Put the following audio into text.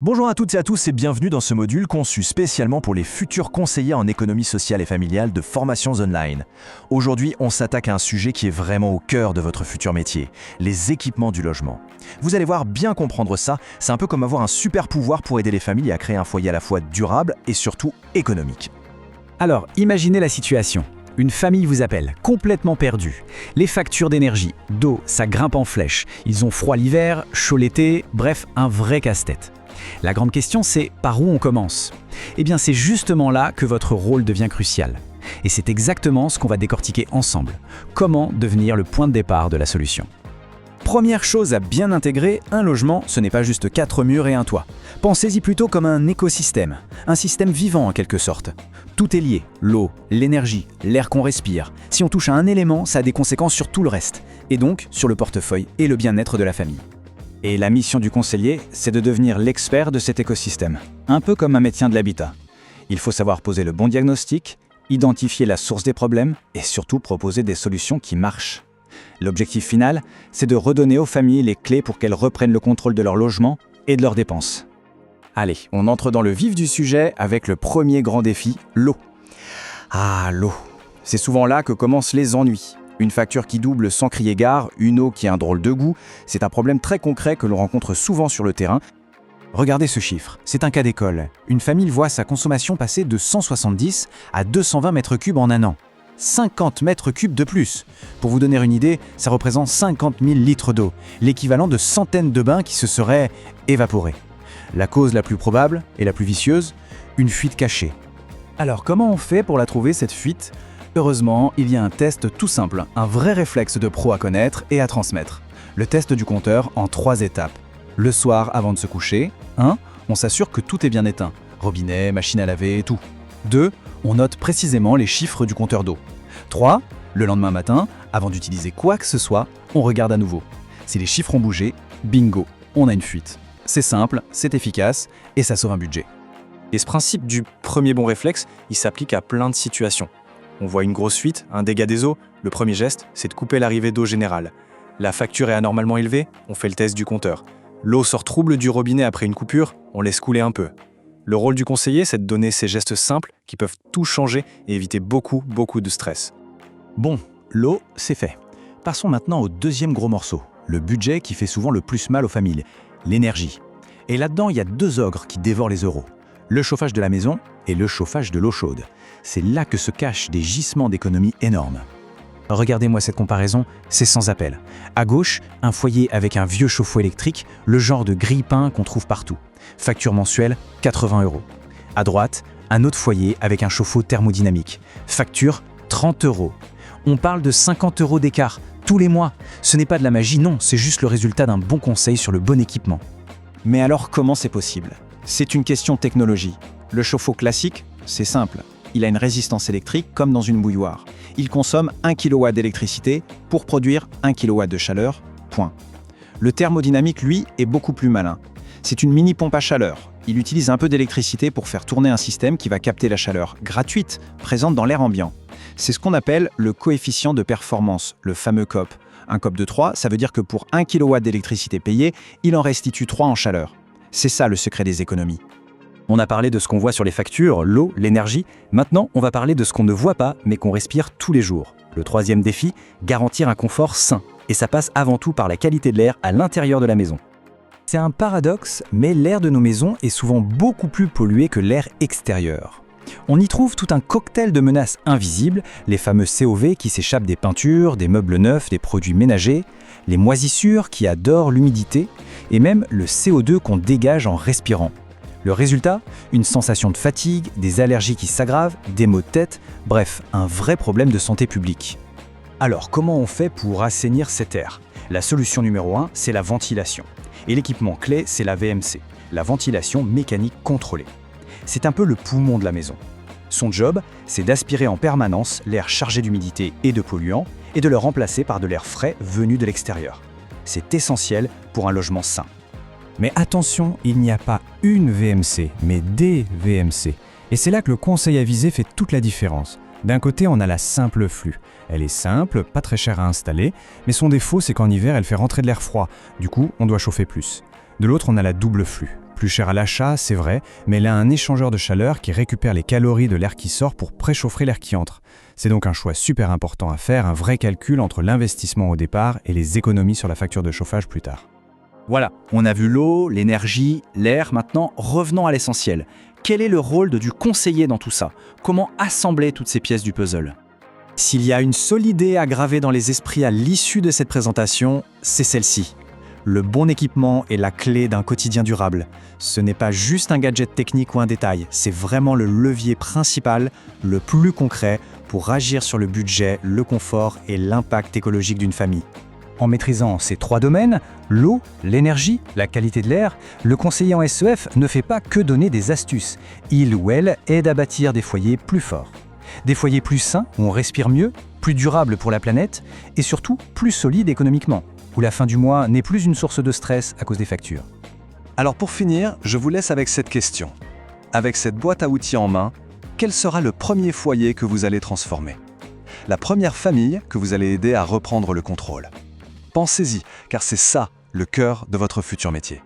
Bonjour à toutes et à tous et bienvenue dans ce module conçu spécialement pour les futurs conseillers en économie sociale et familiale de Formations Online. Aujourd'hui, on s'attaque à un sujet qui est vraiment au cœur de votre futur métier, les équipements du logement. Vous allez voir, bien comprendre ça, c'est un peu comme avoir un super pouvoir pour aider les familles à créer un foyer à la fois durable et surtout économique. Alors, imaginez la situation. Une famille vous appelle, complètement perdue. Les factures d'énergie, d'eau, ça grimpe en flèche. Ils ont froid l'hiver, chaud l'été, bref, un vrai casse-tête. La grande question, c'est par où on commence ? Eh bien, c'est justement là que votre rôle devient crucial. Et c'est exactement ce qu'on va décortiquer ensemble. Comment devenir le point de départ de la solution ? Première chose à bien intégrer, un logement, ce n'est pas juste 4 murs et un toit. Pensez-y plutôt comme un écosystème, un système vivant en quelque sorte. Tout est lié, l'eau, l'énergie, l'air qu'on respire. Si on touche à un élément, ça a des conséquences sur tout le reste, et donc sur le portefeuille et le bien-être de la famille. Et la mission du conseiller, c'est de devenir l'expert de cet écosystème, un peu comme un médecin de l'habitat. Il faut savoir poser le bon diagnostic, identifier la source des problèmes et surtout proposer des solutions qui marchent. L'objectif final, c'est de redonner aux familles les clés pour qu'elles reprennent le contrôle de leur logement et de leurs dépenses. Allez, on entre dans le vif du sujet avec le premier grand défi, l'eau. Ah, l'eau. C'est souvent là que commencent les ennuis. Une facture qui double sans crier gare, une eau qui a un drôle de goût, c'est un problème très concret que l'on rencontre souvent sur le terrain. Regardez ce chiffre, c'est un cas d'école. Une famille voit sa consommation passer de 170 à 220 mètres cubes en un an. 50 mètres cubes de plus. Pour vous donner une idée, ça représente 50 000 litres d'eau, l'équivalent de centaines de bains qui se seraient évaporés. La cause la plus probable et la plus vicieuse, une fuite cachée. Alors comment on fait pour la trouver cette fuite ? Heureusement, il y a un test tout simple, un vrai réflexe de pro à connaître et à transmettre. Le test du compteur en 3 étapes. Le soir avant de se coucher, 1. On s'assure que tout est bien éteint. Robinet, machine à laver et tout. 2. On note précisément les chiffres du compteur d'eau. 3. Le lendemain matin, avant d'utiliser quoi que ce soit, on regarde à nouveau. Si les chiffres ont bougé, bingo, on a une fuite. C'est simple, c'est efficace et ça sauve un budget. Et ce principe du premier bon réflexe, il s'applique à plein de situations. On voit une grosse fuite, un dégât des eaux, le premier geste, c'est de couper l'arrivée d'eau générale. La facture est anormalement élevée, on fait le test du compteur. L'eau sort trouble du robinet après une coupure, on laisse couler un peu. Le rôle du conseiller, c'est de donner ces gestes simples qui peuvent tout changer et éviter beaucoup de stress. Bon, l'eau, c'est fait. Passons maintenant au deuxième gros morceau, le budget qui fait souvent le plus mal aux familles, l'énergie. Et là-dedans, il y a 2 ogres qui dévorent les euros. Le chauffage de la maison et le chauffage de l'eau chaude. C'est là que se cachent des gisements d'économies énormes. Regardez-moi cette comparaison, c'est sans appel. À gauche, un foyer avec un vieux chauffe-eau électrique, le genre de grille-pain qu'on trouve partout. Facture mensuelle, 80 €. À droite, un autre foyer avec un chauffe-eau thermodynamique. Facture, 30 €. On parle de 50 € d'écart, tous les mois. Ce n'est pas de la magie, non, c'est juste le résultat d'un bon conseil sur le bon équipement. Mais alors comment c'est possible ? C'est une question de technologie. Le chauffe-eau classique, c'est simple. Il a une résistance électrique comme dans une bouilloire. Il consomme 1 kW d'électricité pour produire 1 kW de chaleur, point. Le thermodynamique, lui, est beaucoup plus malin. C'est une mini pompe à chaleur. Il utilise un peu d'électricité pour faire tourner un système qui va capter la chaleur gratuite présente dans l'air ambiant. C'est ce qu'on appelle le coefficient de performance, le fameux COP. Un COP de 3, ça veut dire que pour 1 kW d'électricité payée, il en restitue 3 en chaleur. C'est ça le secret des économies. On a parlé de ce qu'on voit sur les factures, l'eau, l'énergie. Maintenant, on va parler de ce qu'on ne voit pas, mais qu'on respire tous les jours. Le troisième défi, garantir un confort sain. Et ça passe avant tout par la qualité de l'air à l'intérieur de la maison. C'est un paradoxe, mais l'air de nos maisons est souvent beaucoup plus pollué que l'air extérieur. On y trouve tout un cocktail de menaces invisibles, les fameux COV qui s'échappent des peintures, des meubles neufs, des produits ménagers, les moisissures qui adorent l'humidité, et même le CO2 qu'on dégage en respirant. Le résultat, une sensation de fatigue, des allergies qui s'aggravent, des maux de tête, bref, un vrai problème de santé publique. Alors, comment on fait pour assainir cet air ? La solution numéro 1, c'est la ventilation. Et l'équipement clé, c'est la VMC, la ventilation mécanique contrôlée. C'est un peu le poumon de la maison. Son job, c'est d'aspirer en permanence l'air chargé d'humidité et de polluants et de le remplacer par de l'air frais venu de l'extérieur. C'est essentiel pour un logement sain. Mais attention, il n'y a pas une VMC, mais des VMC. Et c'est là que le conseil avisé fait toute la différence. D'un côté, on a la simple flux. Elle est simple, pas très chère à installer, mais son défaut, c'est qu'en hiver, elle fait rentrer de l'air froid. Du coup, on doit chauffer plus. De l'autre, on a la double flux. Plus cher à l'achat, c'est vrai, mais elle a un échangeur de chaleur qui récupère les calories de l'air qui sort pour préchauffer l'air qui entre. C'est donc un choix super important à faire, un vrai calcul entre l'investissement au départ et les économies sur la facture de chauffage plus tard. Voilà, on a vu l'eau, l'énergie, l'air, maintenant revenons à l'essentiel. Quel est le rôle du conseiller dans tout ça? Comment assembler toutes ces pièces du puzzle? S'il y a une seule idée à graver dans les esprits à l'issue de cette présentation, c'est celle-ci. Le bon équipement est la clé d'un quotidien durable. Ce n'est pas juste un gadget technique ou un détail, c'est vraiment le levier principal, le plus concret, pour agir sur le budget, le confort et l'impact écologique d'une famille. En maîtrisant ces 3 domaines, l'eau, l'énergie, la qualité de l'air, le conseiller en SEF ne fait pas que donner des astuces. Il ou elle aide à bâtir des foyers plus forts. Des foyers plus sains, où on respire mieux, plus durables pour la planète, et surtout plus solides économiquement, où la fin du mois n'est plus une source de stress à cause des factures. Alors pour finir, je vous laisse avec cette question. Avec cette boîte à outils en main, quel sera le premier foyer que vous allez transformer? La première famille que vous allez aider à reprendre le contrôle? Pensez-y, car c'est ça le cœur de votre futur métier.